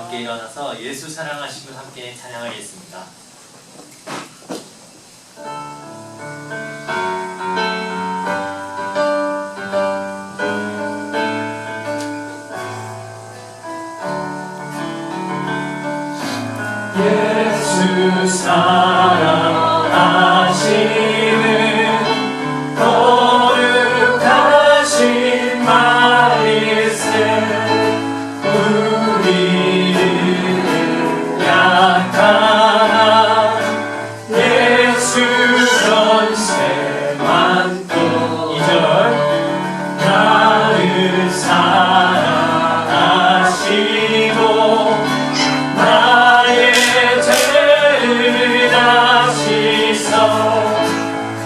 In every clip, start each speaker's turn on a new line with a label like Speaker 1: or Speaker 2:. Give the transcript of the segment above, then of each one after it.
Speaker 1: 함께 일어나서 예수 사랑하심을 함께 찬양하겠습니다.
Speaker 2: 예수 사랑하시는 거룩하신 말씀 우리는 약한 예수 전세만 또 2절 나를 사랑하시고 나의 죄를 다 씻어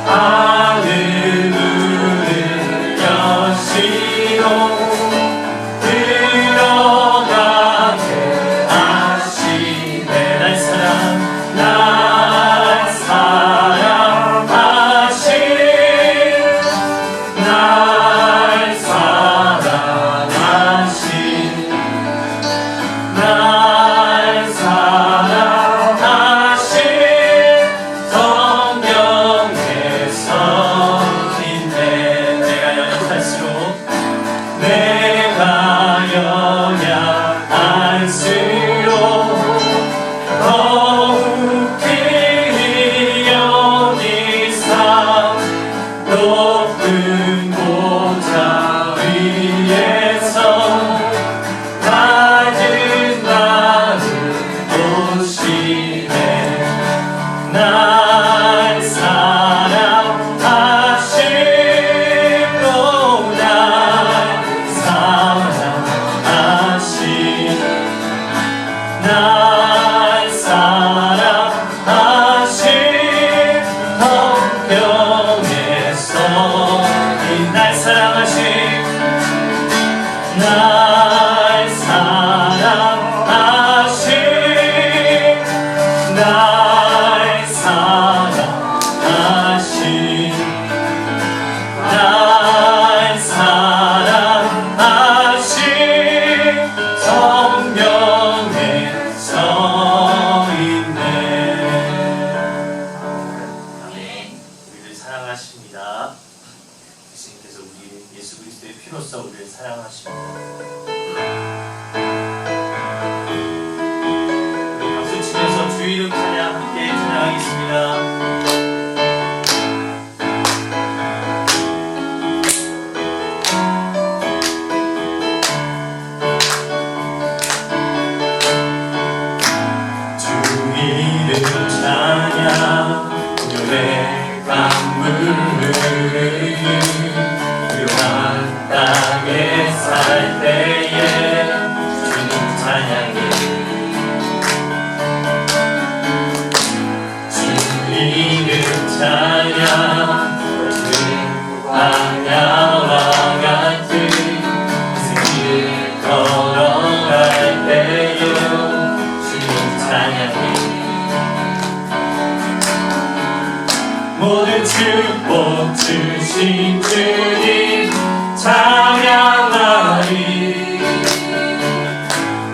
Speaker 2: 하늘 문을 여시고 들어가게 하시네. 날 사랑하신 날 사랑하신 날 사랑하신 성령의 성인데 내가 연약할수록 더욱 길이 여기사 높은 보좌 위에서 낮은 나를 보시네. 날 사랑하시고 날 사랑하시 날 사랑하신 성령의 성인 날 사랑하신 날 사랑하신 날 사랑하신 날 사랑하신 성령의 서있네.
Speaker 1: 아멘. 우리를 사랑하십니다. 예수님께서 우리 예수 그리스도의 피로써 우리를 사랑하십니다. 박수 치면서 주 이름 찬양 함께 찬양하겠습니다.
Speaker 2: 주 이름 찬양 요래 강물을 유한 땅에 살 때에 주님 찬양해 주 이름 찬양 그 광야와 같은 길 걸어갈 때에 주님 찬양해 모든 축복 주신 주님 찬양하리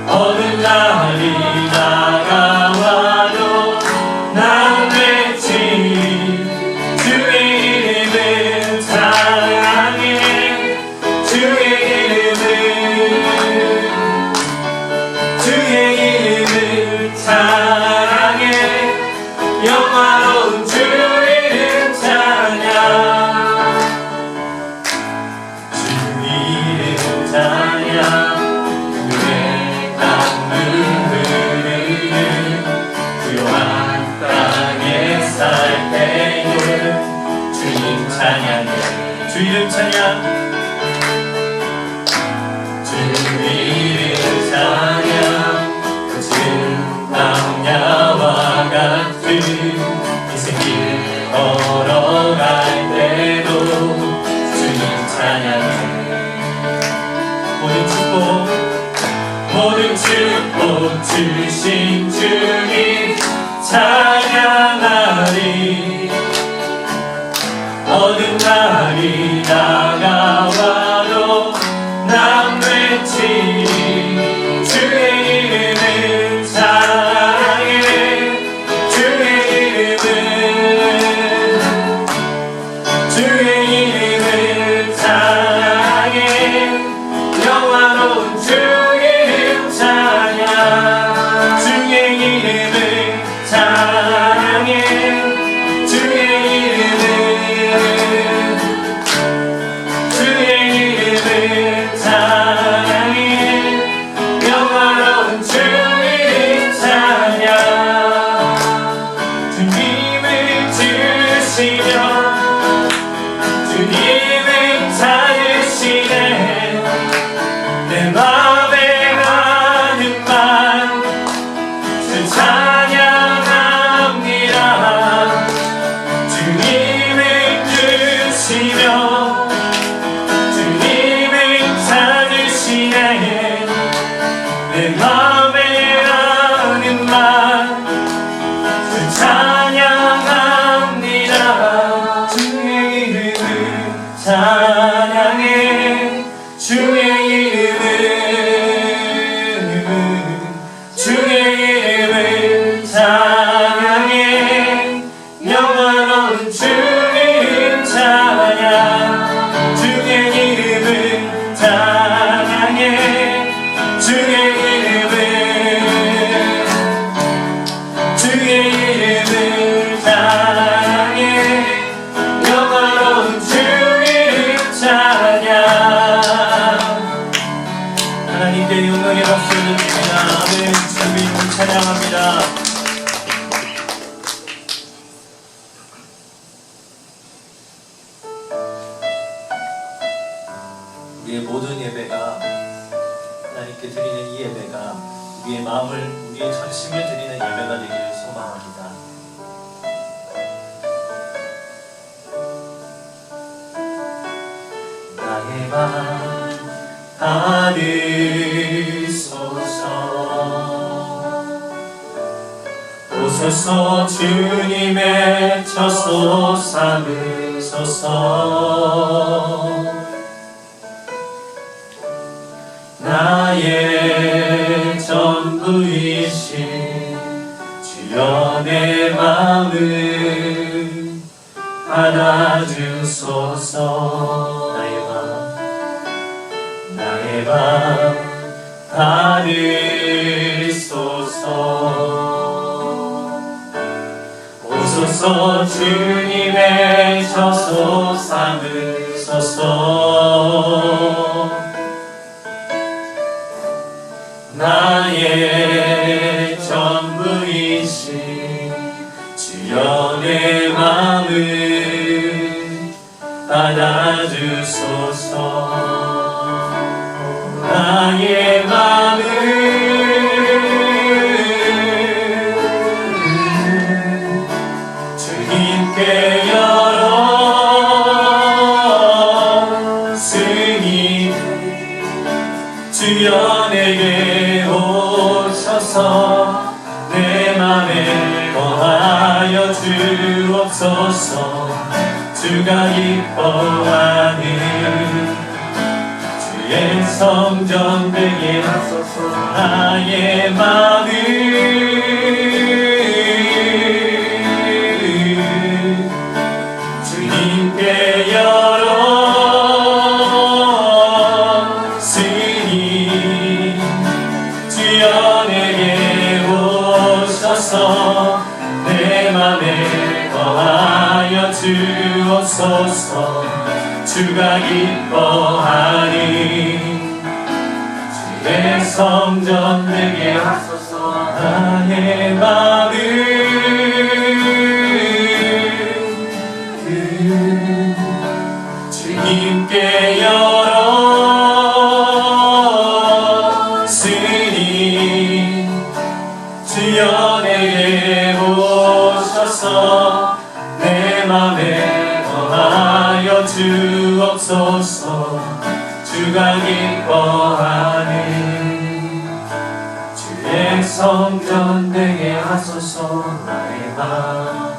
Speaker 2: 어느 날이 다가와도 난 외치 주의 이름을 찬양해 주의 이름을 찬양해 영화로운 주 이름 찬양 주 이름 찬양 그의 강물을 부요한 땅에 살 때에 주님 찬양해 주 이름 찬양 주 이름 찬양 거친 광야와 같은 인생길 걸어갈 때도 주님 찬양해 모든 축복 주신 주님 찬양하리 어느 날이 다가와도 난 외치리 주의 이름을
Speaker 1: 우리의 모든 예배가 하나님께 드리는 이 예배가 우리의 마음을, 우리의 전심을 드리는 예배가 되기를 소망합니다. 나의 맘 받으소서. 오소서 주님의 처소 삼으소서. 나의 전부이신 주여 내 마음을 받아주소서. 나의 맘 받으소서. 오소서 주님의 처소 삼으소서. 나의 전부이신 주여 내 마음을 받아주소서. 나의 마음을 주님께 열었으니 주여 내게 오셔서 내 맘에 거하여 주옵소서. 주가 기뻐하는 주의 성전 되게 하소서. 나의 맘을 주님께 열었으니 주여 내게 오셔서 내 맘에 거하여 주옵소서. 주가 기뻐하니 주의 성전 되게 하소서. 나의 마음을 주님께 열었으니 주여 내게 오셔서 내 맘에 거하여 주옵소서. 주가 기뻐하는 주의 성전 되게 하소서. 나의 맘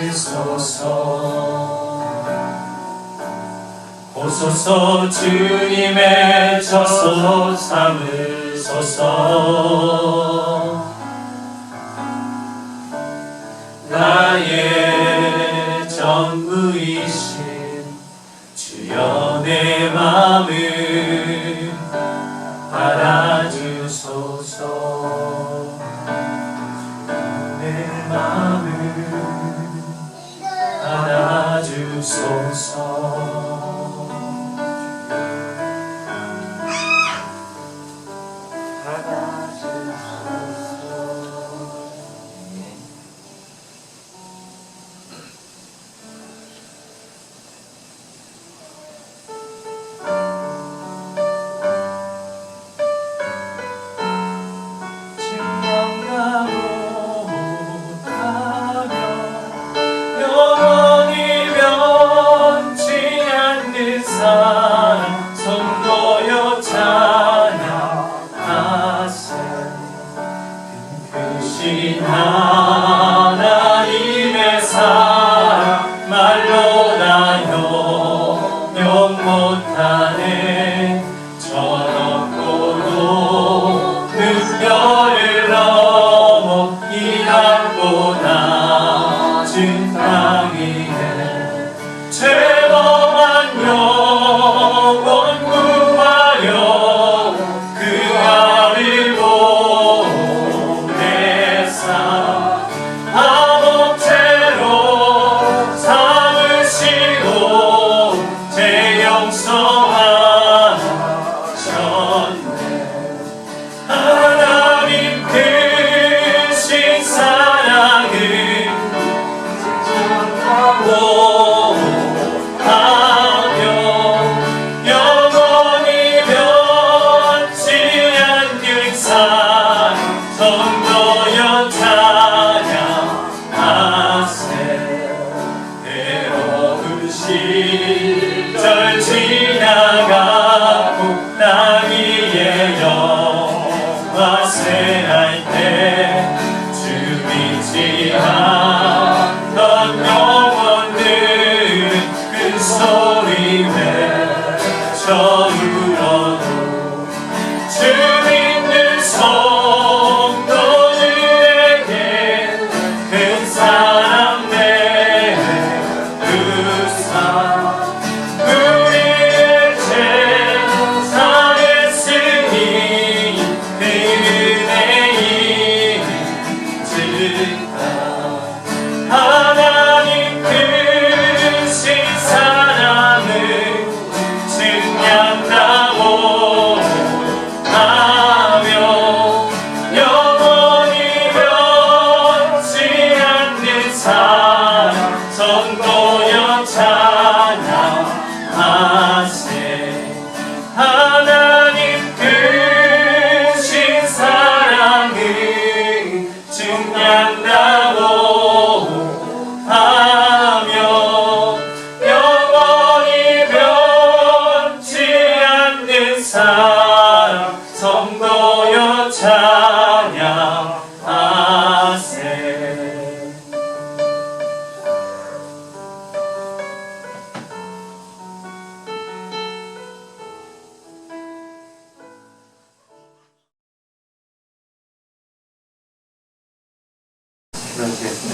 Speaker 1: 받으소서. 오소서 주님의 처소 삼으소서. 나의 전부이신 주여 내 맘을 받아주소서. 내 맘을 받아주소서. 하나님의 사랑 말로 다 형용 못하네. 저녁고도 늑별을 넘어 이 땅보다 진 땅이네. 죄범한 영혼 구하려 그 아를 하며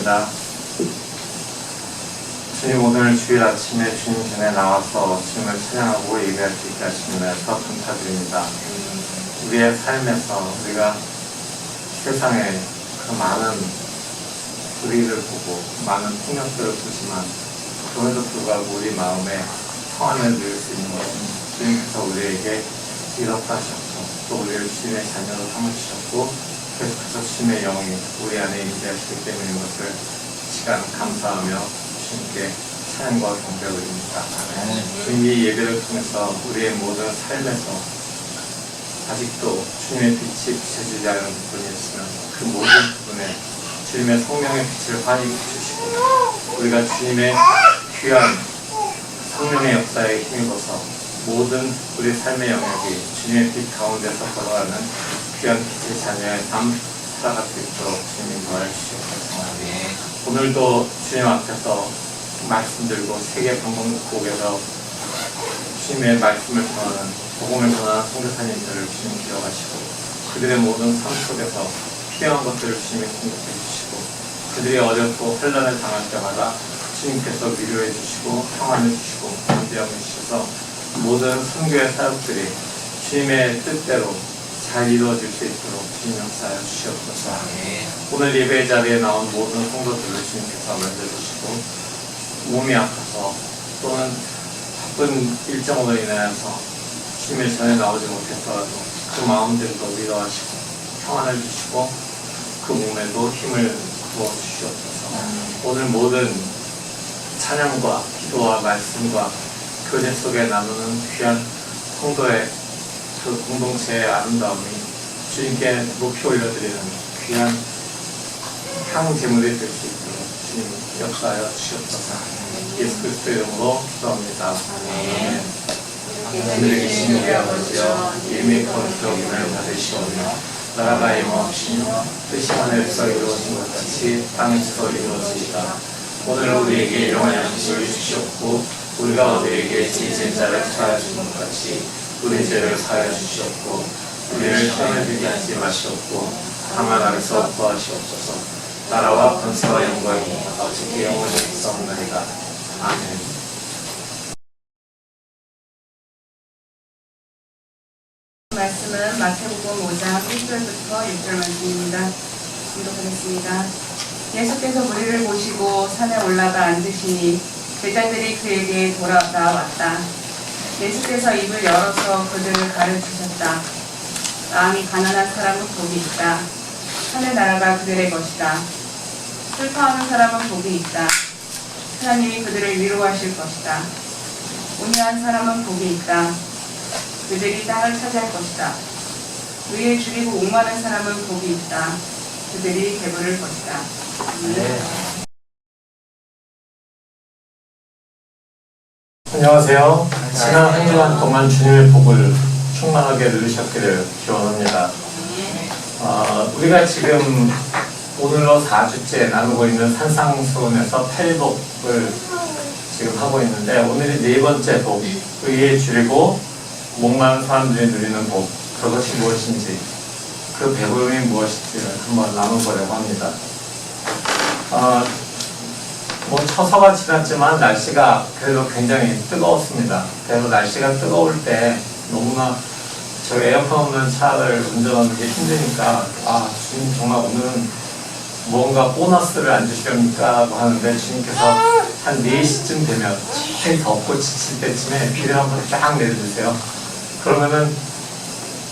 Speaker 3: 기도하겠습니다. 주님, 오늘 주일 아침에 주님 전에 나와서 주님을 찬양하고 예배할 수 있게 하시면서 감사드립니다. 우리의 삶에서 우리가 세상에 그 많은 불의를 보고 많은 폭력들을 보지만 그럼에도 불구하고 우리 마음에 평안을 누릴 수 있는 것은 주님께서 우리에게 이렇하셨고 또 우리를 주님의 자녀로 삼으셨고 계속해서 주님의 영이 우리 안에 임재하시기 때문인 것을 시간 감사하며 주님께 찬양과 경배를 드립니다. 주님이 예배를 통해서 우리의 모든 삶에서 아직도 주님의 빛이 비춰지지 않은 부분이 있으면 그 모든 부분에 주님의 성령의 빛을 환히 비추시고 우리가 주님의 귀한 성령의 역사에 힘입어서 모든 우리 삶의 영역이 주님의 빛 가운데서 걸어가는 귀한 빛의 자녀의 삶 살아갈 수 있도록 주님이 도와주시옵소서. 오늘도 주님 앞에서 말씀 들고 세계 방송국에서 주님의 말씀을 전하는 복음을 전하는 선교사님들을 주님 기억하시고 그들의 모든 삶 속에서 필요한 것들을 주님이 공급해 주시고 그들이 어렵고 혼란을 당할 때마다 주님께서 위로해 주시고 평안을 주시고 건재함을 주셔서 모든 선교의 사역들이 주님의 뜻대로 잘 이루어질 수 있도록 주님 역사하여 주시옵소서. 오늘 예배 자리에 나온 모든 성도들을 주님께서 만져주시고 몸이 아파서 또는 바쁜 일정으로 인하여서 주님의 전에 나오지 못했더라도 그 마음들도 위로하시고 평안을 주시고 그 몸에도 힘을 부어주시옵소서. 오늘 모든 찬양과 기도와 말씀과 교제 속에 나누는 귀한 성도의 그 공동체의 아름다움이 주님께 높이 올려드리는 귀한 향제물이 될 수 있도록 주님 역사하여 주시옵소서. 예수 그리스도의 이름으로 기도합니다. 아멘. 하늘에 계신 우리 아버지여, 이름이 거룩하게 받으시오며 나라가 임하옵시며 뜻이 하늘에서 이루어진 것 같이 땅에서 이루어지이다. 오늘 우리에게 일용할 양식을 주시옵고 우리가 우리에게 지은 자를 사하여 준 것 같이 우리 죄를 사하여 주시옵고 우리를 시험에 들게 하지 마시옵고 다만 아래서 구하시옵소서. 나라와 권세와 영광이 아버지께 영원히 있사옵나이다. 아멘.
Speaker 4: 말씀은 마태복음 5장 1절부터 6절 말씀입니다. 공독하겠습니다. 예수께서 무리를 모시고 산에 올라가 앉으시니 제자들이 그에게 돌아왔다. 예수께서 입을 열어서 그들을 가르치셨다. 마음이 가난한 사람은 복이 있다. 하늘 나라가 그들의 것이다. 슬퍼하는 사람은 복이 있다. 하나님이 그들을 위로하실 것이다. 온유한 사람은 복이 있다. 그들이 땅을 차지할 것이다. 의에 줄이고 옥마는 사람은 복이 있다. 그들이 배부를 것이다.
Speaker 3: 안녕하세요. 지난 한 주간 동안 주님의 복을 충만하게 누리셨기를 기원합니다. 우리가 지금 오늘로 4주째 나누고 있는 산상수훈에서 8복을 지금 하고 있는데 오늘이 4번째 복, 의에 줄이고 목마른 사람들이 누리는 복, 그것이 무엇인지 그 배부름이 무엇인지를 한번 나눠보려고 합니다. 처서가 지났지만 날씨가 그래도 굉장히 뜨거웠습니다. 그래서 날씨가 뜨거울 때 너무나 저 에어컨 없는 차를 운전하는 게 힘드니까 주님 정말 오늘은 무언가 보너스를 안 주시렵니까? 라고 하는데 주님께서 한 4시쯤 되면 제일 덥고 지칠 때쯤에 비를 한번 쫙 내려주세요. 그러면은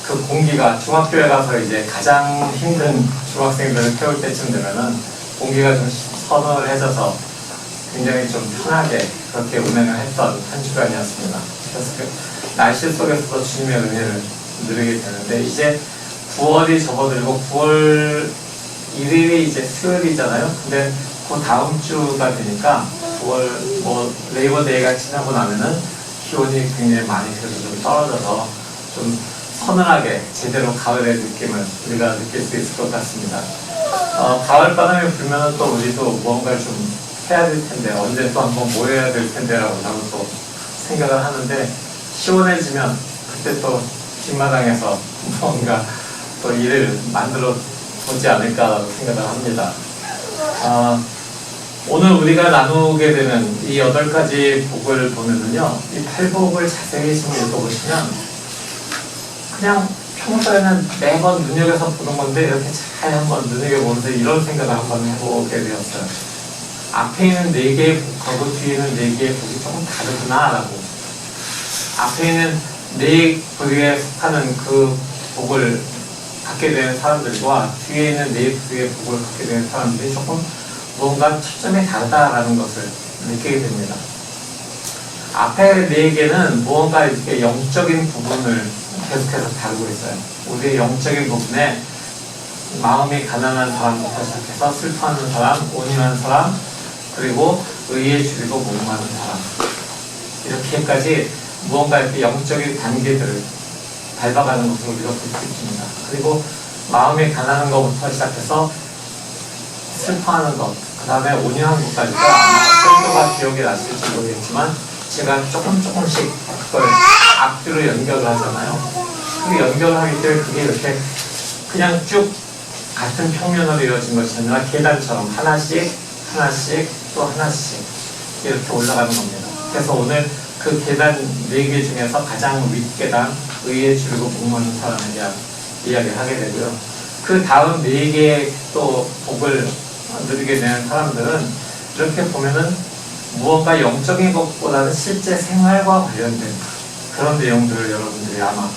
Speaker 3: 그 공기가 중학교에 가서 이제 가장 힘든 중학생들을 태울 때쯤 되면은 공기가 좀 서늘해져서 굉장히 좀 편하게 그렇게 운행을 했던 한 주간이었습니다. 그래서 그 날씨 속에서도 주님의 은혜를 누리게 되는데 이제 9월이 접어들고 9월 1일이 이제 수요일이잖아요. 근데 그 다음 주가 되니까 9월 레이버데이가 지나고 나면은 기온이 굉장히 많이 그래도 좀 떨어져서 좀 서늘하게 제대로 가을의 느낌을 우리가 느낄 수 있을 것 같습니다. 가을 바람이 불면은 또 우리도 무언가를 좀 해야 될 텐데 언제 또 한번 모여야 될 텐데라고 저는 또 생각을 하는데 시원해지면 그때 또 뒷마당에서 뭔가 또 일을 만들어 보지 않을까라고 생각을 합니다. 오늘 우리가 나누게 되는 이 8가지 복을 보면은요, 이 8복을 자세히 좀 읽어보시면 그냥 평소에는 매번 눈여겨서 보는 건데 이렇게 잘 한번 눈여겨보면서 이런 생각을 한번 해보게 되었어요. 앞에 있는 4개의 복하고 뒤에 있는 4개의 복이 조금 다르구나 라고. 앞에 있는 4복에 속하는 그 복을 갖게 되는 사람들과 뒤에 있는 4복의 복을 갖게 되는 사람들이 조금 뭔가 초점이 다르다라는 것을 느끼게 됩니다. 앞에 4개는 무언가 이렇게 영적인 부분을 계속해서 다루고 있어요. 우리의 영적인 부분에 마음이 가난한 사람부터 시작해서 슬퍼하는 사람, 온유한 사람, 그리고 의에 줄이고 목마른 사람, 이렇게까지 무언가 이렇게 영적인 단계들을 밟아가는 것을 우리가 볼 수 있습니다. 그리고 마음이 가난한 것부터 시작해서 슬퍼하는 것, 그 다음에 온유한 것까지도 아마 설교가 기억이 나실지 모르겠지만 제가 조금씩 그걸 앞뒤로 연결을 하잖아요. 그 연결을 하기 때문에 그게 이렇게 그냥 쭉 같은 평면으로 이루어진 것이 아니라 계단처럼 하나씩 또 하나씩 이렇게 올라가는 겁니다. 그래서 오늘 그 계단 4개 중에서 가장 윗계단, 의에 줄이고 목마른 사람에 대한 이야기를 하게 되고요. 그 다음 4개의 또 복을 누리게 되는 사람들은 이렇게 보면은 무언가 영적인 것보다는 실제 생활과 관련된 그런 내용들을 여러분들이 아마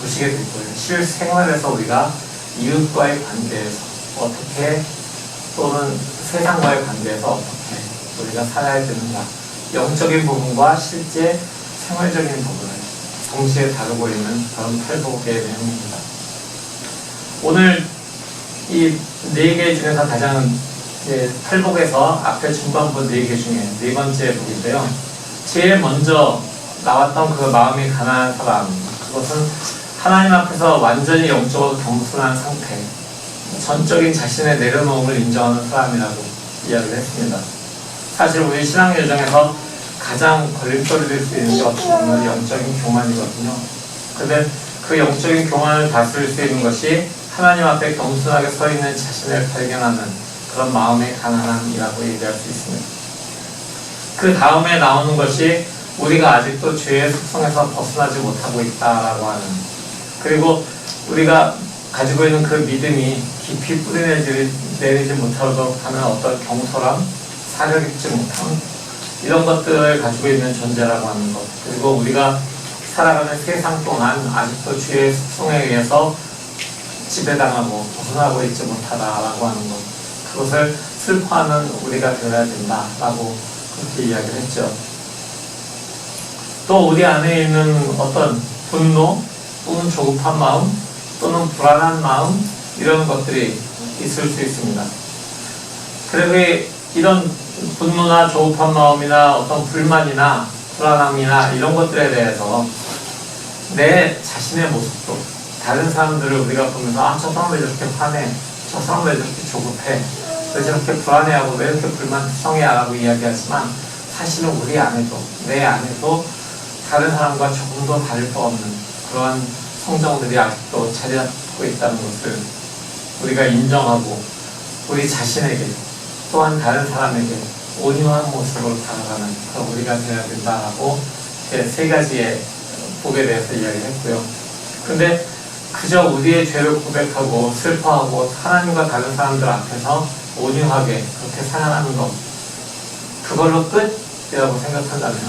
Speaker 3: 보시게 될 거예요. 실생활에서 우리가 이웃과의 관계에서 어떻게, 또는 세상과의 관계에서 어떻게 우리가 살아야 되는가, 영적인 부분과 실제 생활적인 부분을 동시에 다루고 있는 그런 8복의 내용입니다. 오늘 이 4개 중에서 가장 8복에서 앞에 중반부 4개 중에 4번째 복인데요. 제일 먼저 나왔던 그 마음이 가난한 사람, 그것은 하나님 앞에서 완전히 영적으로 겸손한 상태, 전적인 자신의 내려놓음을 인정하는 사람이라고 이야기를 했습니다. 사실 우리 신앙 여정에서 가장 걸림돌이 될 수 있는 게 어떻게 보면 영적인 교만이거든요. 그런데 그 영적인 교만을 다스릴 수 있는 것이 하나님 앞에 겸손하게 서 있는 자신을 발견하는 그런 마음의 가난함이라고 얘기할 수 있습니다. 그 다음에 나오는 것이 우리가 아직도 죄의 속성에서 벗어나지 못하고 있다라고 하는, 그리고 우리가 가지고 있는 그 믿음이 깊이 뿌리내리지 못하도록 하는 어떤 경솔함, 사려 깊지 못함, 이런 것들을 가지고 있는 존재라고 하는 것, 그리고 우리가 살아가는 세상 동안 아직도 죄의 속성에 의해서 지배당하고 벗어나고 있지 못하다라고 하는 것, 그것을 슬퍼하는 우리가 되어야 된다라고 그렇게 이야기를 했죠. 또 우리 안에 있는 어떤 분노 또는 조급한 마음 또는 불안한 마음, 이런 것들이 있을 수 있습니다. 그리고 이런 분노나 조급한 마음이나 어떤 불만이나 불안함이나 이런 것들에 대해서 내 자신의 모습도 다른 사람들을 우리가 보면서 저 사람 왜 저렇게 화내, 저 사람 왜 저렇게 조급해, 왜 저렇게 불안해하고 왜 이렇게 불만투성해하고 이야기하지만 사실은 우리 안에도, 내 안에도 다른 사람과 조금 더 다를 바 없는 그러한 성정들이 아직도 자리 잡고 있다는 것을 우리가 인정하고 우리 자신에게 또한 다른 사람에게 온유한 모습으로 다가가는 그런 우리가 되어야 된다라고 3가지의 복에 대해서 이야기를 했고요. 근데 그저 우리의 죄를 고백하고 슬퍼하고 하나님과 다른 사람들 앞에서 온유하게 그렇게 살아가는 것, 그걸로 끝이라고 생각한다면,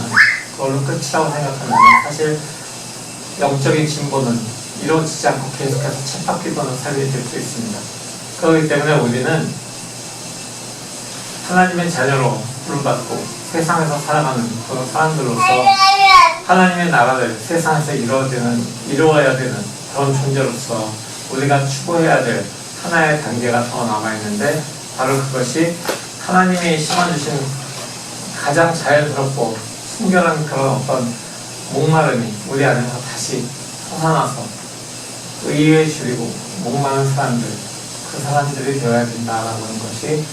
Speaker 3: 그걸로 끝이라고 생각한다면 사실 영적인 진보는 이루어지지 않고 계속해서 쳇바퀴도는 삶이 될 수 있습니다. 그렇기 때문에 우리는 하나님의 자녀로 부름받고 세상에서 살아가는 그런 사람들로서 하나님의 나라를 세상에서 이루어야 되는 그런 존재로서 우리가 추구해야 될 하나의 단계가 더 남아있는데, 바로 그것이 하나님이 심어주신 가장 자연스럽고 순결한 그런 어떤 목마름이 우리 안에서 다시 솟아나서 의에 줄이고 목마른 사람들, 그 사람들이 되어야 된다라고 하는 것이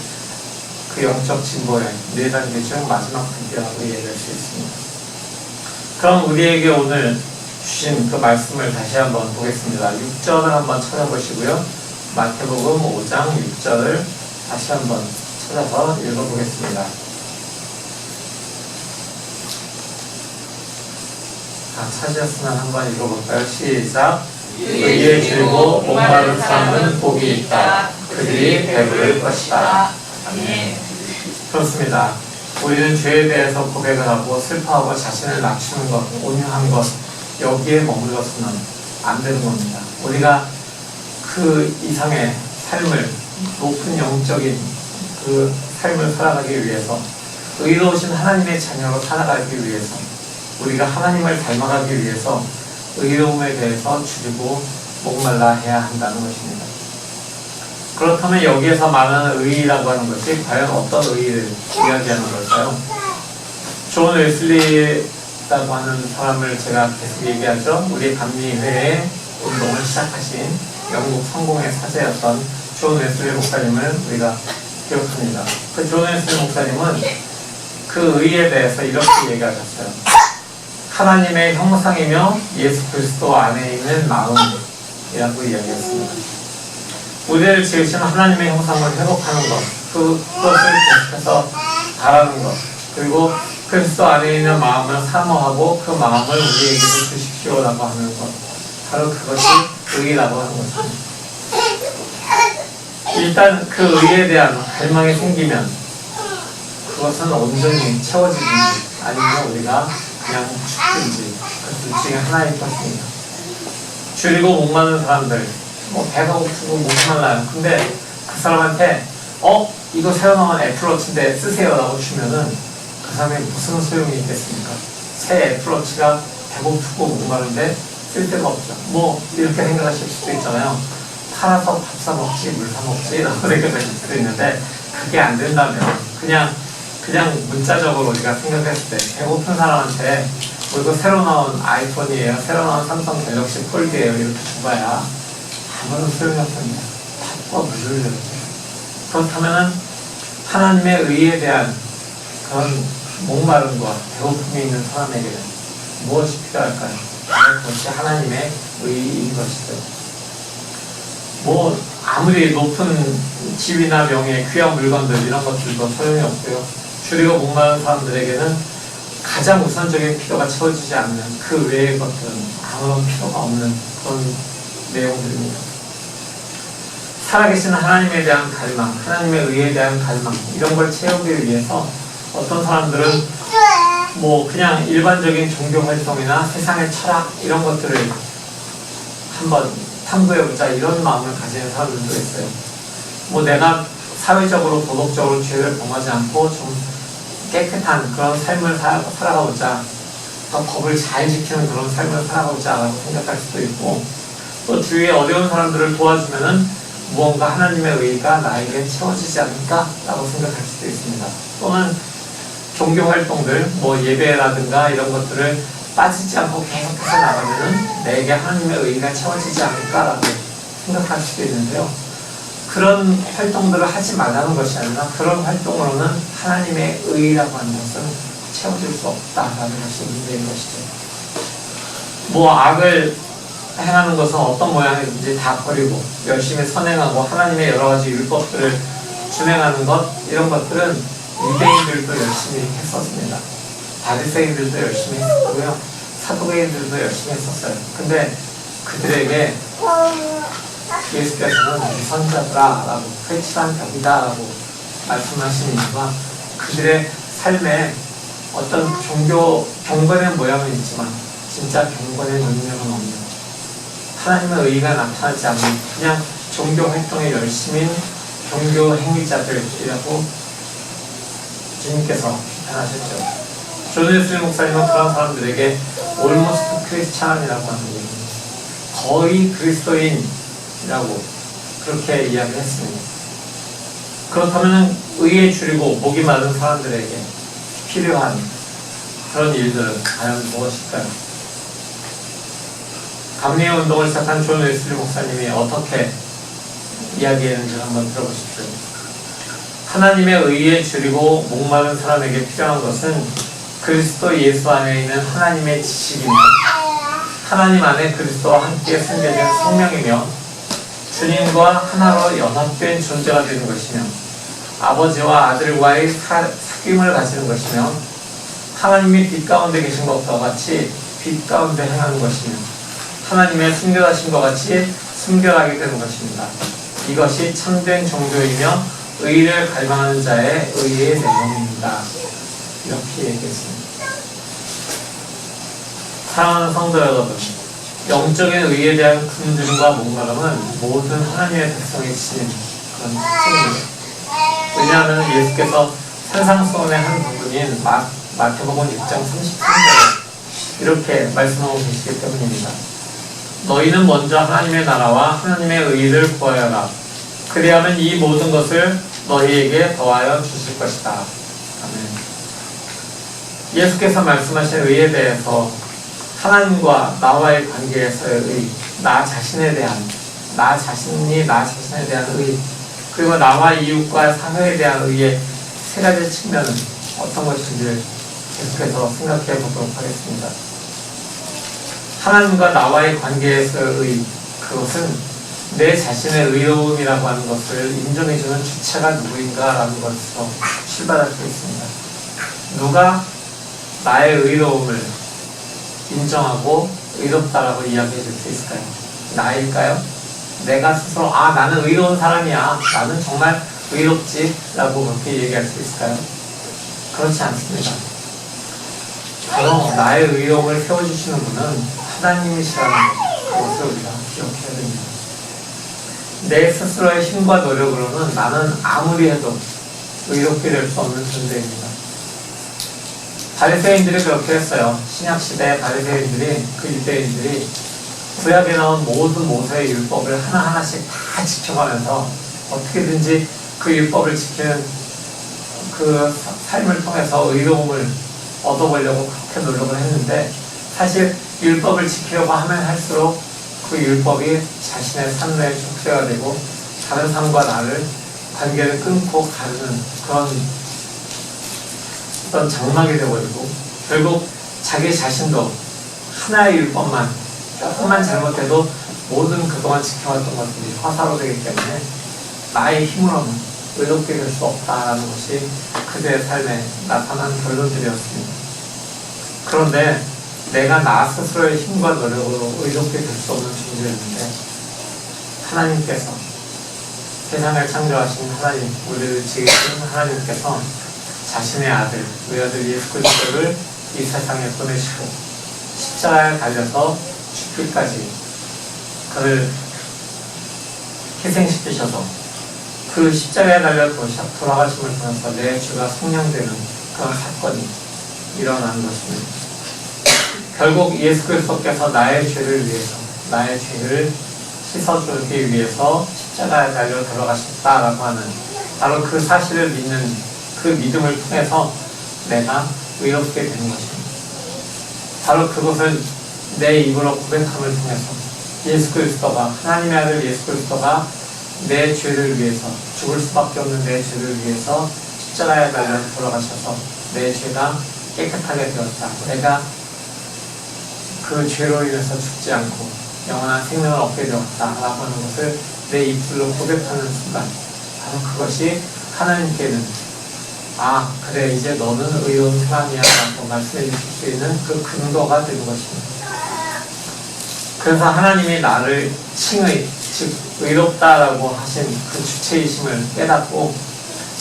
Speaker 3: 그 영적 진보의 4단계 중 마지막 단계라고 얘기할 수 있습니다. 그럼 우리에게 오늘 주신 그 말씀을 다시 한번 보겠습니다. 6절을 한번 찾아보시고요. 마태복음 5장 6절을 다시 한번 찾아서 읽어보겠습니다. 찾으셨으면 한번 읽어볼까요? 시작. 의에 줄고 목마른 사람은 복이 있다. 그들이 배부를 것이다.
Speaker 4: 아멘.
Speaker 3: 그렇습니다. 우리는 죄에 대해서 고백을 하고 슬퍼하고 자신을 낮추는 것, 온유한 것, 여기에 머물러서는 안 되는 겁니다. 우리가 그 이상의 삶을, 높은 영적인 그 삶을 살아가기 위해서, 의로우신 하나님의 자녀로 살아가기 위해서, 우리가 하나님을 닮아가기 위해서 의로움에 대해서 줄이고 목말라 해야 한다는 것입니다. 그렇다면 여기에서 말하는 의라고 하는 것이 과연 어떤 의를 이야기하는 걸까요? 존 웨슬리라고 하는 사람을 제가 계속 얘기하죠. 우리 감리회의 운동을 시작하신 영국 성공의 사제였던 존 웨슬리 목사님을 우리가 기억합니다. 그 존 웨슬리 목사님은 그 의에 대해서 이렇게 얘기하셨어요. 하나님의 형상이며 예수 그리스도 안에 있는 마음이라고 이야기했습니다. 우리를 지으신 하나님의 형상을 회복하는 것, 그것을 계속해서 바라는 것, 그리고 그리스도 안에 있는 마음을 사모하고 그 마음을 우리에게 주십시오라고 하는 것, 바로 그것이 의라고 하는 것입니다. 일단 그 의에 대한 갈망이 생기면 그것은 온전히 채워지든지 아니면 우리가 그냥 죽든지 그 둘 중에 하나일 것입니다. 줄이고 목마른 사람들, 배가 고프고 목이 말라요. 근데 그 사람한테 이거 새로 나온 애플워치인데 쓰세요라고 주면은 그 사람이 무슨 소용이 있겠습니까? 새 애플워치가 배고프고 목마른데 쓸 데가 없죠. 이렇게 생각하실 수도 있잖아요. 팔아서 밥 사 먹지 물 사 먹지 라고 생각하실 수도 있는데 그게 안 된다면 그냥 문자적으로 우리가 생각했을 때 배고픈 사람한테 이거 새로 나온 아이폰이에요, 새로 나온 삼성 갤럭시 폴드예요 이렇게 줘봐야 아무런 소용이 없습니다. 밥과 물을 이렇게. 그렇다면 하나님의 의에 대한 그런 목마름과 배고픔이 있는 사람에게는 무엇이 필요할까요? 그것이 하나님의 의인 것이죠. 아무리 높은 지위나 명예, 귀한 물건들 이런 것들도 소용이 없고요. 줄이고 목마른 사람들에게는 가장 우선적인 필요가 채워지지 않는 그 외의 것들은 아무런 필요가 없는 그런 내용들입니다. 살아계신 하나님에 대한 갈망, 하나님의 의에 대한 갈망 이런 걸 채우기 위해서 어떤 사람들은 그냥 일반적인 종교 활동이나 세상의 철학 이런 것들을 한번 탐구해보자 이런 마음을 가지는 사람들도 있어요. 내가 사회적으로 도덕적으로 죄를 범하지 않고 좀 깨끗한 그런 삶을 살아가보자, 법을 잘 지키는 그런 삶을 살아가보자 라고 생각할 수도 있고, 또 주위에 어려운 사람들을 도와주면은 무언가 하나님의 의가 나에게 채워지지 않을까 라고 생각할 수도 있습니다. 또는 종교 활동들, 예배라든가 이런 것들을 빠지지 않고 계속해서 나가면은 내게 하나님의 의가 채워지지 않을까라고 생각할 수도 있는데요. 그런 활동들을 하지 말라는 것이 아니라 그런 활동으로는 하나님의 의라고 하는 것은 채워질 수 없다라는 것이 문제인 것이죠. 악을 행하는 것은 어떤 모양이든지 다 버리고 열심히 선행하고 하나님의 여러 가지 율법들을 준행하는 것 이런 것들은 유대인들도 열심히 했었습니다. 바리새인들도 열심히 했었고요. 사도계인들도 열심히 했었어요. 근데 그들에게 예수께서는 위선자들아 라고 회칠한 벽이다 라고 말씀하신 이유가 그들의 삶에 어떤 종교 경건의 모양은 있지만 진짜 경건의 능력은 없는 하나님의 의가 나타나지 않는 그냥 종교 활동에 열심인 종교 행위자들이라고 주님께서 비판하셨죠. 존 웨슬리 목사님은 그런 사람들에게 almost 크리스찬이라고 하는 얘기입니다. 거의 그리스도인이라고 그렇게 이야기했습니다. 그렇다면 의에 줄이고 목이 마른 사람들에게 필요한 그런 일들은 과연 무엇일까요? 감리의 운동을 시작한 존 웨슬리 목사님이 어떻게 이야기했는지 한번 들어보십시오. 하나님의 의에 줄이고 목마른 사람에게 필요한 것은 그리스도 예수 안에 있는 하나님의 지식이며 하나님 안에 그리스도와 함께 숨겨진 생명이며 주님과 하나로 연합된 존재가 되는 것이며 아버지와 아들과의 사귐을 가지는 것이며 하나님이 빛 가운데 계신 것과 같이 빛 가운데 행하는 것이며 하나님의 순결하신 것 같이 순결하게 되는 것입니다. 이것이 참된 종교이며 의를 갈망하는 자의 의의 내용입니다. 이렇게 얘기했습니다. 사랑하는 성도 여러분, 영적인 의에 대한 군중과 목마름은 모든 하나님의 백성이 지닌 그런 특징입니다. 왜냐하면 예수께서 산상수훈의 한 부분인 마태복음 6장 33절에 이렇게 말씀하고 계시기 때문입니다. 너희는 먼저 하나님의 나라와 하나님의 의를 구하여라. 그리하면 이 모든 것을 너희에게 더하여 주실 것이다. 아멘. 예수께서 말씀하신 의에 대해서 하나님과 나와의 관계에서의 의, 나 자신에 대한, 나 자신에 대한 의, 그리고 나와 이웃과 사회에 대한 의의 세 가지 측면은 어떤 것인지를 계속해서 생각해 보도록 하겠습니다. 하나님과 나와의 관계에서의 의, 그것은 내 자신의 의로움이라고 하는 것을 인정해주는 주체가 누구인가라는 것으로 출발할 수 있습니다. 누가 나의 의로움을 인정하고 의롭다라고 이야기해 줄 수 있을까요? 나일까요? 내가 스스로 나는 의로운 사람이야, 나는 정말 의롭지 라고 그렇게 얘기할 수 있을까요? 그렇지 않습니다. 바로 나의 의로움을 세워주시는 분은 하나님이시라는 것을 우리가 기억해야 됩니다. 내 스스로의 힘과 노력으로는 나는 아무리 해도 의롭게 될 수 없는 존재입니다. 바리새인들이 그렇게 했어요. 신약시대 바리새인들이, 그 유대인들이 구약에 나온 모든 모세의 율법을 하나하나씩 다 지켜가면서 어떻게든지 그 율법을 지키는 그 삶을 통해서 의로움을 얻어보려고 그렇게 노력을 했는데, 사실 율법을 지키려고 하면 할수록 그 율법이 자신의 삶의 족쇄가 되고 다른 사람과 나를 관계를 끊고 가르는 그런 어떤 장막이 되어버리고, 결국 자기 자신도 하나의 율법만 조금만 잘못해도 모든 그동안 지켜왔던 것들이 화사로 되기 때문에 나의 힘으로는 의롭게 될 수 없다라는 것이 그들의 삶에 나타난 결론들이었습니다. 그런데 내가 나 스스로의 힘과 노력으로 의롭게 될 수 없는 존재였는데, 하나님께서, 세상을 창조하신 하나님, 우리를 지으신 하나님께서 자신의 아들, 외아들 예수 그리스도를 이 세상에 보내시고 십자가에 달려서 죽기까지 그를 희생시키셔서 그 십자가에 달려 돌아가심을 통해서 내 죄가 속량되는 그런 사건이 일어나는 것입니다. 결국 예수 그리스도께서 나의 죄를 위해서, 나의 죄를 씻어주기 위해서 십자가에 달려 돌아가셨다라고 하는 바로 그 사실을 믿는 그 믿음을 통해서 내가 의롭게 되는 것입니다. 바로 그것을 내 입으로 고백함을 통해서 예수 그리스도가, 하나님의 아들 예수 그리스도가 내 죄를 위해서, 죽을 수밖에 없는 내 죄를 위해서 십자가에 달려 돌아가셔서 내 죄가 깨끗하게 되었다, 내가 그 죄로 인해서 죽지 않고 영원한 생명을 얻게 되었다라고 하는 것을 내 입술로 고백하는 순간, 바로 그것이 하나님께는 그래, 이제 너는 의로운 사람이야 라고 말씀해 주실 수 있는 그 근거가 되는 것입니다. 그래서 하나님이 나를 칭의, 즉 의롭다라고 하신 그 주체이심을 깨닫고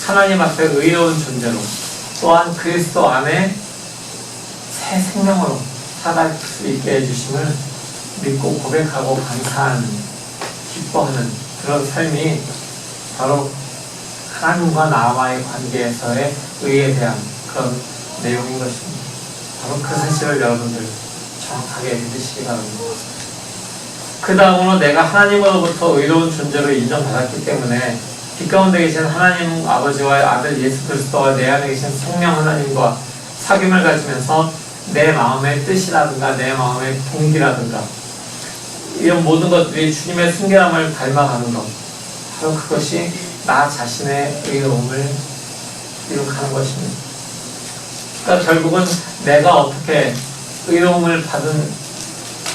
Speaker 3: 하나님 앞에 의로운 존재로, 또한 그리스도 안에 새 생명으로 살아갈 수 있게 해주심을 믿고 고백하고 감사하는, 기뻐하는 그런 삶이 바로 하나님과 나와의 관계에서의 의에 대한 그런 내용인 것입니다. 바로 그 사실을 여러분들 정확하게 믿으시기 바랍니다. 그 다음으로 내가 하나님으로부터 의로운 존재로 인정받았기 때문에 빛 가운데 계신 하나님 아버지와 아들 예수 그리스도와 내 안에 계신 성령 하나님과 사귐을 가지면서 내 마음의 뜻이라든가 내 마음의 동기라든가 이런 모든 것들이 주님의 순결함을 닮아가는 것, 바로 그것이 나 자신의 의로움을 이룩하는 것입니다. 그러니까 결국은 내가 어떻게 의로움을 받은,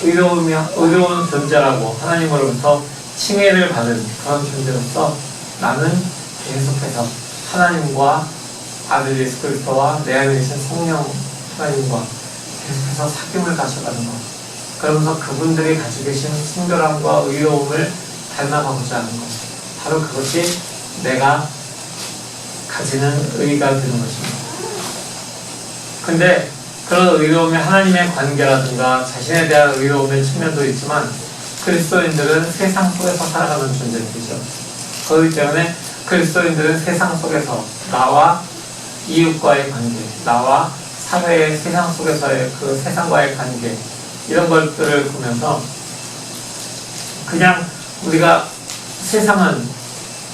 Speaker 3: 의로운 존재라고 하나님으로부터 칭의를 받은 그런 존재로서 나는 계속해서 하나님과 아들 예수 그리스도와 내 안에 계신 성령 하나님과 계속해서 사귐을 가져가는 것. 그러면서 그분들이 가지고 계신 순결함과 의로움을 닮아가고자 하는 것. 바로 그것이 내가 가지는 의가 되는 것입니다. 근데 그런 의로움이 하나님의 관계라든가 자신에 대한 의로움의 측면도 있지만 그리스도인들은 세상 속에서 살아가는 존재들이죠. 그렇기 때문에 그리스도인들은 세상 속에서 나와 이웃과의 관계, 나와 사회의 세상 속에서의 그 세상과의 관계 이런 것들을 보면서 그냥 우리가 세상은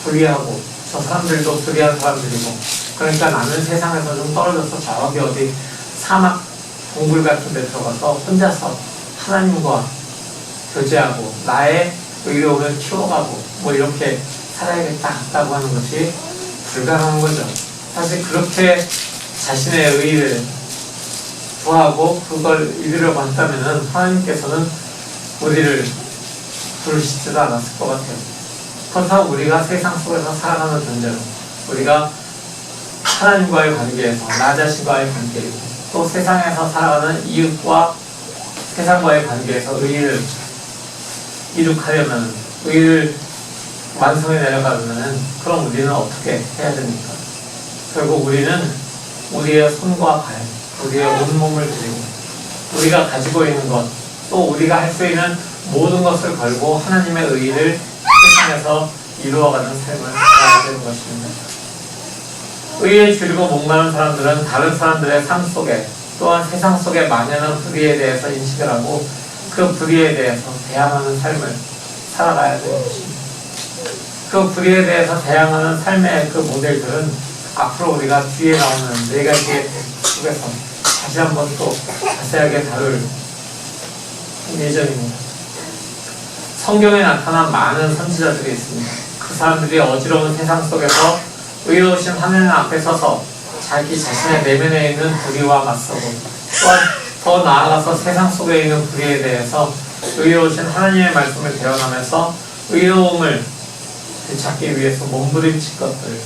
Speaker 3: 불의하고 저 사람들도 불의한 사람들이고 그러니까 나는 세상에서 좀 떨어져서 저기 어디 사막 동굴 같은 데 들어가서 혼자서 하나님과 교제하고 나의 의로움을 키워가고 뭐 이렇게 살아야겠다고 하는 것이 불가능한 거죠. 사실 그렇게 자신의 의를 구하고 그걸 이루려고 한다면 하나님께서는 우리를 부르시지도 않았을 것 같아요. 그렇다고 우리가 세상 속에서 살아가는 존재로 우리가 하나님과의 관계에서 나 자신과의 관계이고 또 세상에서 살아가는 이웃과 세상과의 관계에서 의를 이룩하려면 의를 완성해 내려가려면 그럼 우리는 어떻게 해야 됩니까? 결국 우리는 우리의 손과 발, 우리의 온몸을 드리고 우리가 가지고 있는 것, 또 우리가 할 수 있는 모든 것을 걸고 하나님의 의를 세상에서 이루어가는 삶을 살아야 되는 것입니다. 의에 줄이고 목마른 사람들은 다른 사람들의 삶 속에 또한 세상 속에 만연한 불의에 대해서 인식을 하고 그 불의에 대해서 대항하는 삶을 살아가야 되는 것입니다. 그 불의에 대해서 대항하는 삶의 그 모델들은 앞으로 우리가 뒤에 나오는 4가지의 속에서 다시 한번 또 자세하게 다룰 예정입니다. 성경에 나타난 많은 선지자들이 있습니다. 그 사람들이 어지러운 세상 속에서 의로우신 하나님 앞에 서서 자기 자신의 내면에 있는 불의와 맞서고 또한 더 나아가서 세상 속에 있는 불의에 대해서 의로우신 하나님의 말씀을 대언하면서 의로움을 되찾기 위해서 몸부림칠 것들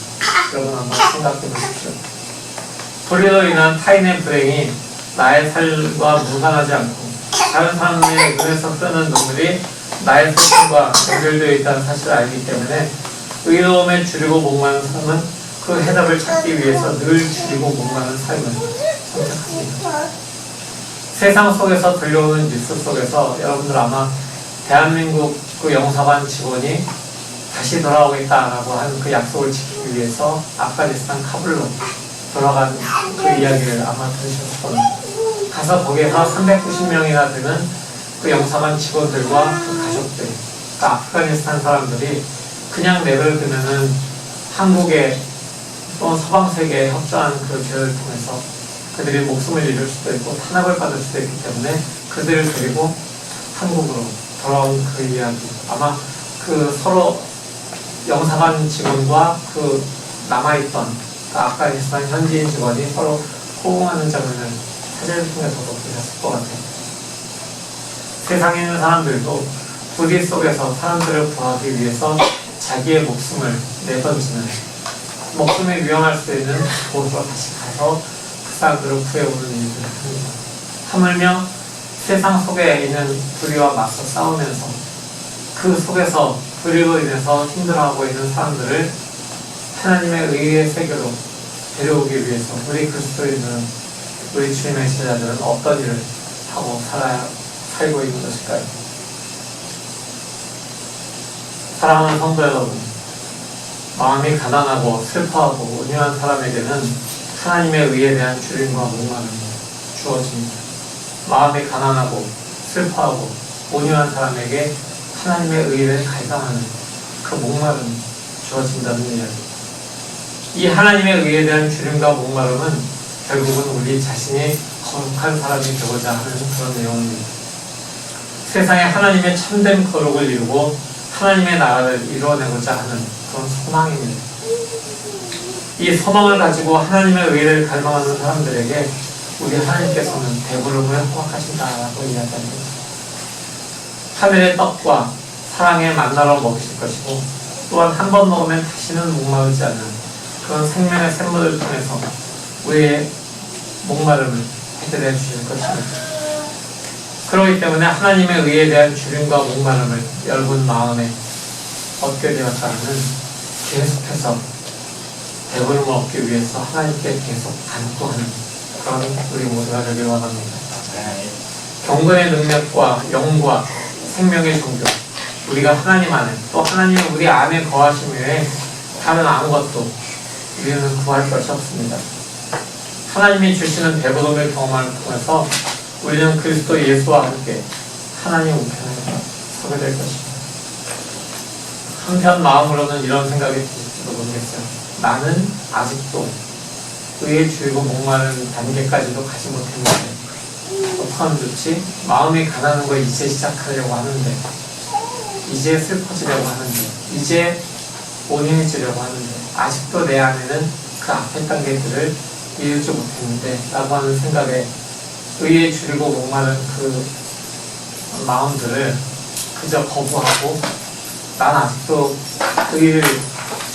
Speaker 3: 여러분 한번 생각해 보십시오. 불의로 인한 타인의 불행이 나의 삶과 무관하지 않고 다른 사람의 눈에서 흐르는 눈물이 나의 슬픔과 연결되어 있다는 사실을 알기 때문에 의로움에 줄이고 목마른 사람은 그 해답을 찾기 위해서 늘 줄이고 목마른 삶을 선택합니다. 세상 속에서 들려오는 뉴스 속에서 여러분들 아마 대한민국 그 영사관 직원이 다시 돌아오겠다라고 하는 그 약속을 지키기 위해서 아프가니스탄 카불로 돌아간 그 이야기를 아마 들으셨을 겁니다. 가서 거기에서 390명이나 되는 그 영사관 직원들과 그 가족들, 그 아프가니스탄 사람들이 그냥 내버려두면은 한국에 또 서방 세계에 협조하는 그 계획을 통해서 그들이 목숨을 잃을 수도 있고 탄압을 받을 수도 있기 때문에 그들을 데리고 한국으로 돌아온 그 이야기. 아마 그 서로 영사관 직원과 그 남아있던 그 아프가니스탄 현지인 직원이 서로 호응하는 장면을 사진을 통해서도 보셨을 것 같아요. 세상에 있는 사람들도 불의 속에서 사람들을 구하기 위해서 자기의 목숨을 내던지는 목숨이 위험할 수 있는 곳으로 다시 가서 그 사람들을 구해오는 일들을 합니다. 하물며 세상 속에 있는 불의와 맞서 싸우면서 그 속에서 불의로 인해서 힘들어하고 있는 사람들을 하나님의 의의 세계로 데려오기 위해서 우리 그리스도인들은 우리 주님의 제자들은 어떤 일을 하고 살고 있는 것일까요? 사랑하는 성도 여러분, 마음이 가난하고 슬퍼하고 온유한 사람에게는 하나님의 의에 대한 주림과 목마름이 주어집니다. 마음이 가난하고 슬퍼하고 온유한 사람에게 하나님의 의를 갈망하는 그 목마름이 주어진다는 이야기. 이 하나님의 의에 대한 주림과 목마름은 결국은 우리 자신이 거룩한 사람이 되고자 하는 그런 내용입니다. 세상에 하나님의 참된 거룩을 이루고 하나님의 나라를 이루어내고자 하는 그런 소망입니다. 이 소망을 가지고 하나님의 의를 갈망하는 사람들에게 우리 하나님께서는 배부름을 허락하신다라고 이야기합니다. 하늘의 떡과 사랑의 만나로 먹이실 것이고 또한 한 번 먹으면 다시는 목마르지 않는 그
Speaker 5: 그런 생명의 샘물을 통해서 우리의 목마름을 해결해 주실 것입니다. 그렇기 때문에 하나님의 의에 대한 주림과 목마름을 여러분 마음에 얻게 되었다면 계속해서 배부름을 얻기 위해서 하나님께 계속 간구하는 그런 우리 모두가 되길 원합니다. 경건의 능력과 영과 생명의 종교, 우리가 하나님 안에, 또 하나님이 우리 안에 거하심 외에 다른 아무것도 우리는 구할 것이 없습니다. 하나님이 주시는 배부름을 경험을 통해서 우리는 그리스도 예수와 함께 하나님 우편에 서게 될 것입니다. 한편 마음으로는 이런 생각이 들지도 모르겠어요. 나는 아직도 의에 줄이고 목마른 단계까지도 가지 못했는데 어떡하면 좋지? 마음이 가난한 거 이제 시작하려고 하는데, 이제 슬퍼지려고 하는데, 이제 온유해지려고 하는데, 아직도 내 안에는 그 앞에 단계들을 이루지 못했는데 라고 하는 생각에 의에 줄이고 목마른 그 마음들을 그저 거부하고 난 아직도 의를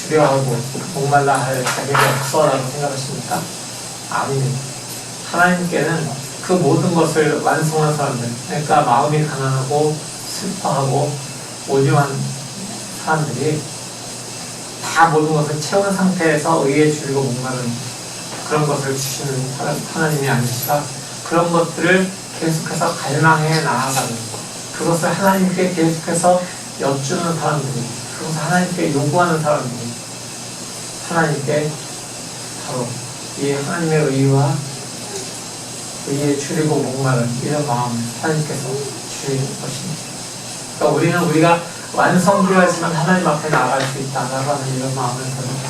Speaker 5: 줄여 하고 목말라 할 자격이 없어 라고 생각하십니까? 아닙니다. 하나님께는 그 모든 것을 완성한 사람들, 그러니까 마음이 가난하고 슬퍼하고 온유한 사람들이 다 모든 것을 채운 상태에서 의에 줄이고 목마른 그런 것을 주시는 하나님이 아니시라 그런 것들을 계속해서 갈망해 나아가는, 그것을 하나님께 계속해서 여쭈는 사람들이, 그것을 하나님께 요구하는 사람들이 하나님께 바로 이 하나님의 의와 의에 줄이고 목마른 이런 마음을 하나님께서 주시는 것입니다. 그러니까 우리는 우리가 완성되어야지만 하나님 앞에 나아갈 수 있다라고 하는 이런 마음을 가집니다.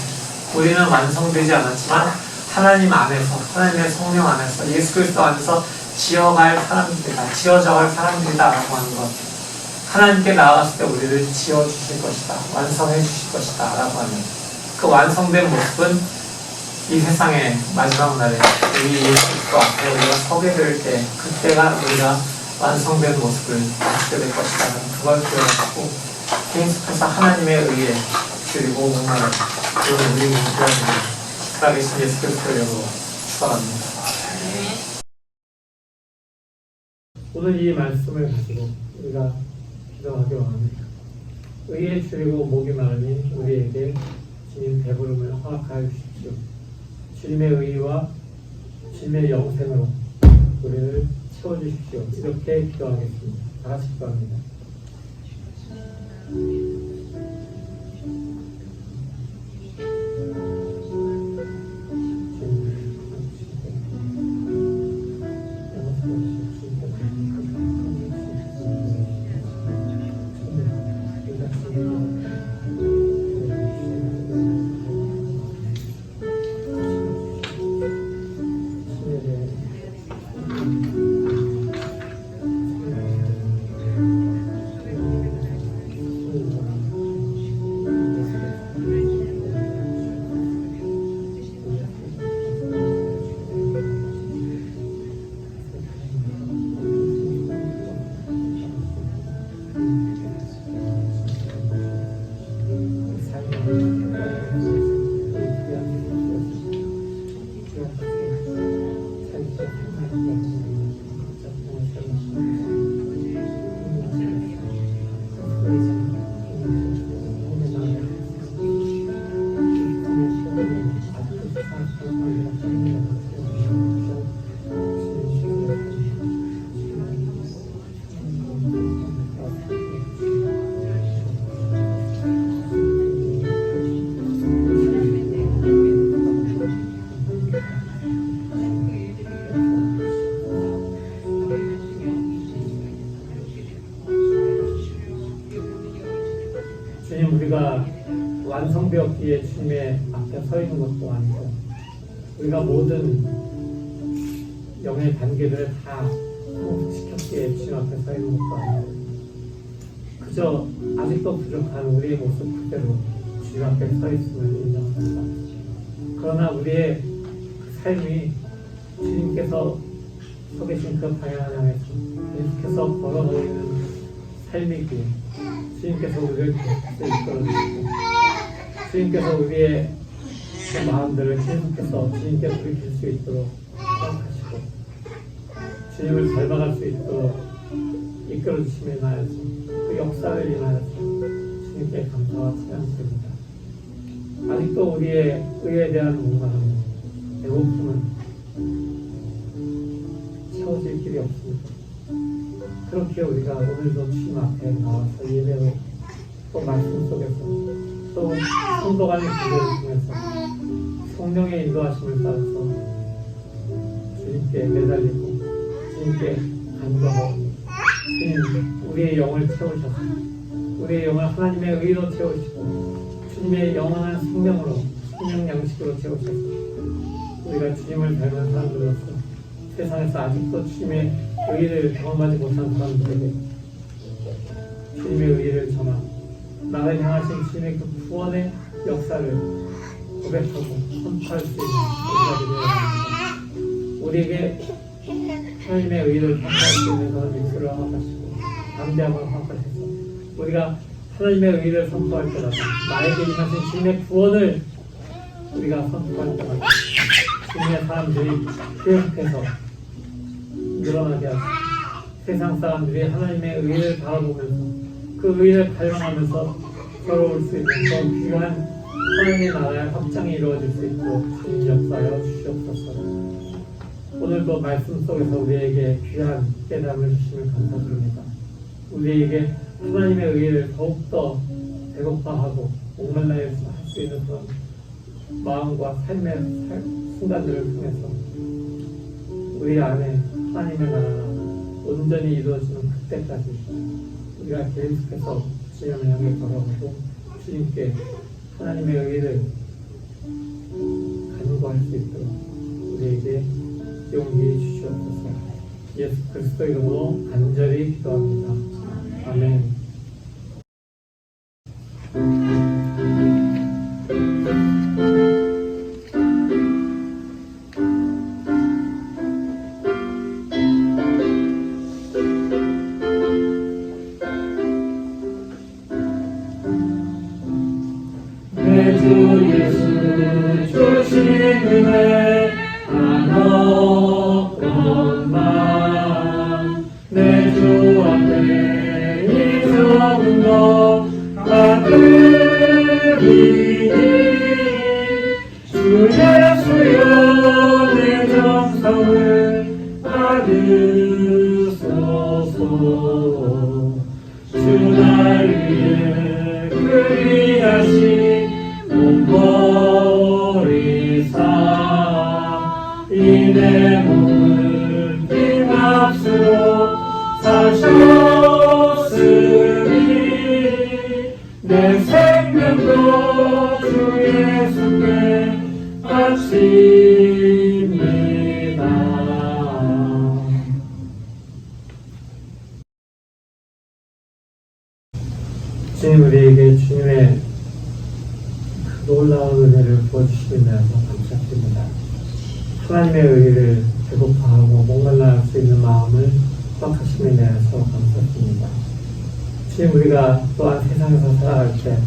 Speaker 5: 우리는 완성되지 않았지만 하나님 안에서, 하나님의 성령 안에서, 예수 그리스도 안에서 지어갈 사람들이다, 지어져 갈 사람들이다라고 하는 것, 하나님께 나아갔을 때 우리를 지어주실 것이다, 완성해 주실 것이다 라고 하는 그 완성된 모습은 이 세상의 마지막 날에 우리 예수 그리스도 앞에 우리가 서게 될 때, 그때가 우리가 완성된 모습을 보게 될 것이다. 그걸 기억하고 계속해서 하나님의 의에 줄이고 목마른 그런 우리 모두가 되는 살아계신 예수 그리스도의 이름으로 축원합니다. 오늘 이 말씀을 가지고 우리가 기도하기 원합니다. 의에 줄이고 목이 마르니 우리에게 주님 배부름을 허락하여 주십시오. 주님의 의와 주님의 영생으로 우리를 채워주십시오. 이렇게 기도하겠습니다. 다 같이 기도합니다. 주님, 우리가 완성되었기에 주님의 앞에 서 있는 것도 아니고 우리가 모든 영의 단계들을 다 성숙시켰기에 주님 앞에 서 있는 것도 아니고 그저 아직도 부족한 우리의 모습 그대로 주님 앞에 서 있음을 인정합니다. 그러나 우리의 그 삶이 주님께서 서 계신 그 방향을 향해서 계속해서 걸어보이는 삶이기에 주님께서 우리를 계속해서 이끌어주시고 주님께서 우리의 그 마음들을 계속해서 주님께 돌이킬 수 있도록 허락하시고 주님을 닮아갈 수 있도록 이끌어 주심에 인하여서 그 역사를 인하여서 주님께 감사와 찬양드립니다. 아직도 우리의 의에 대한 목마름, 배고픔은 채워질 길이 없습니다. 그렇게 우리가 오늘도 주님 앞에 나와서 예배로 또 말씀 속에서 또 성도 간의 기도를 통해서 성령의 인도하심을 따라서 주님께 매달리고 주님께 간구하고 주님 우리의 영을 채우셔서 우리의 영을 하나님의 의로 채우시고 주님의 영원한 생명으로 생명 양식으로 채우셔서 우리가 주님을 닮은 사람들로서 세상에서 아직도 주님의 의를 경험하지 못한 사람들에게 주님의 의를 전하 나를 향하신 주님의 그 구원의 역사를 고백하고 선포할 수 있는 우리가 되어야 합니다. 우리에게 하나님의 의를 선포할 수 있는 그런 입술을 허락하시고 담대함을 허락하셔서 우리가 하나님의 의를 선포할 때마다 나에게 임하신 주님의 구원을 우리가 선포할 때마다 주님의 사람들이 계속해서 늘어나게 하시고 세상 사람들이 하나님의 의를 바라보면서 그 의를 발견하면서 걸어올 수 있는 그런 귀한 하나님의 나라의 확장이 이루어질 수 있도록 주님 역사하여 주시옵소서. 오늘도 말씀 속에서 우리에게 귀한 깨달음을 주시면 감사드립니다. 우리에게 하나님의 의를 더욱더 배고파하고 목말라할 수 있는 그런 마음과 삶의 순간들을 통해서 우리 안에 하나님의 나라가 온전히 이루어지는 그때까지 우리가 계속해서 주님을 향해 걸어가고 주님께 하나님의 의를 간구할 수 있도록 우리에게 용기 주시옵소서. 예수 그리스도 이름으로 간절히 기도합니다. 아멘. 내 주 예수 주신 은혜 안 없건만 내 주 앞에 이 적은 것 받으리니 주 예수여 내 정성을 받으소서. 주 날 위해 그리하신 몸버리사 이내 몸을 빈값으로 사셨으니 내 생명도 주 예수께 바칩니다. 주님 우리에게 주님의 놀라운 은혜를 부어주시며 감사드립니다. 하나님의 의를 배고파하고 목말라 할 수 있는 마음을 허락하심에 대해서 감사드립니다. 주님 우리가 또한 세상에서 살아갈 때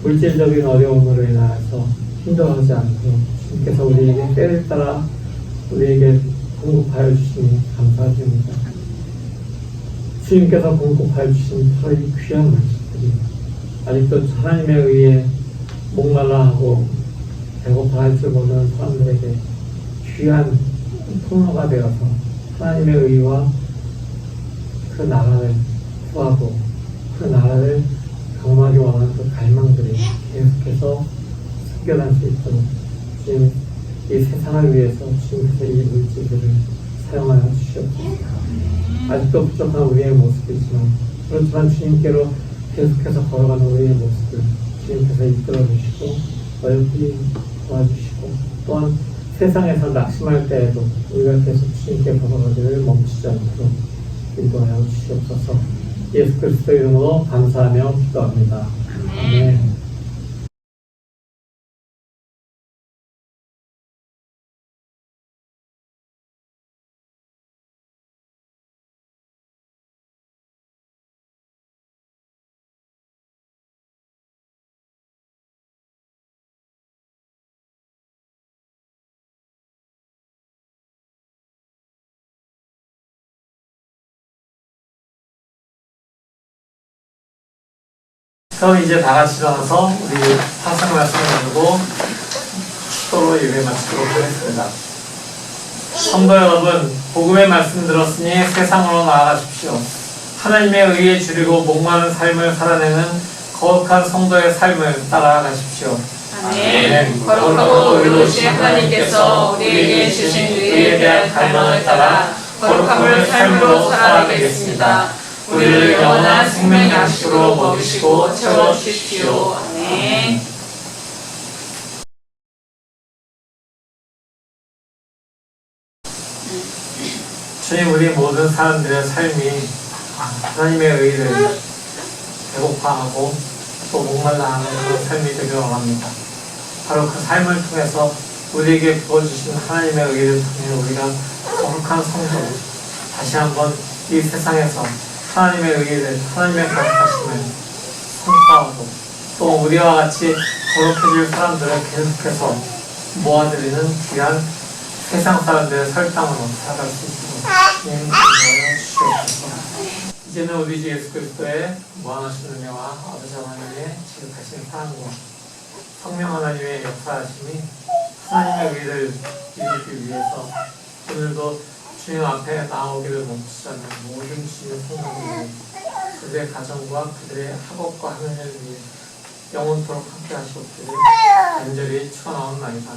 Speaker 5: 물질적인 어려움으로 인하여서 힘들어하지 않고 주님께서 우리에게 때를 따라 우리에게 공급하여 주시니 감사드립니다. 주님께서 공급하여 주신 바로 이 귀한 말씀들이 아직도 하나님의 의에 목말라하고 배고파할 줄 모르는 사람들에게 귀한 통로가 되어서 하나님의 의와 그 나라를 구하고 그 나라를 경험하기 원하는 그 갈망들이 계속해서 숨겨날 수 있도록 주님 이 세상을 위해서 주님께서 이 물질들을 사용하여 주시옵소서. 아직도 부족한 우리의 모습이지만 그렇지만 주님께로 계속해서 걸어가는 우리의 모습을 주님께서 이끌어주시고 어렵게 도와주시고 또한 세상에서 낙심할 때에도 우리가 계속 주님께 걸어가기를 멈추지 않도록 인도하여 주시옵소서. 예수 그리스도 이름으로 감사하며 기도합니다. 아멘. 그럼 이제 다 같이 일어나서 우리 화상 말씀을 나누고 축도로 예배 마치도록 하겠습니다. 성도 여러분, 복음의 말씀 들었으니 세상으로 나아가십시오. 하나님의 의에 줄이고 목마른 삶을 살아내는 거룩한 성도의 삶을 따라가십시오.
Speaker 4: 아멘. 거룩하고 의로우신 하나님께서 우리에게 주신 의에 대한 갈망을 따라 거룩함을 삶으로 살아가겠습니다. 우리를 영원한 생명 양식으로 먹이시고 채워주십시오. 아멘.
Speaker 5: 주님, 우리 모든 사람들의 삶이 하나님의 의를 배고파하고 또 목말라 하는 그런 삶이 되길 원합니다. 바로 그 삶을 통해서 우리에게 부어주신 하나님의 의를 통해 우리가 거룩한 성도로 다시 한번 이 세상에서 하나님의 의를, 하나님의 거룩하심을 선포하고 또 우리와 같이 거룩해질 사람들을 계속해서 모아드리는 귀한 세상 사람들의 설탕으로 살아갈 수 있도록 주님 인도하여 주시옵소서. 이제는 우리 주 예수 그리스도의 무한하신 은혜와 아버지 하나님의 지극하신 사랑과 성령 하나님의 역사하심이 하나님의 의를 이루기 위해서 오늘도 주님 앞에 나오기를 멈추지 않는 모든 주님의 성도들이 그들의 가정과 그들의 학업과 하는 일을 위해 영원토록 함께 하시옵기를 간절히 축원하옵나이다.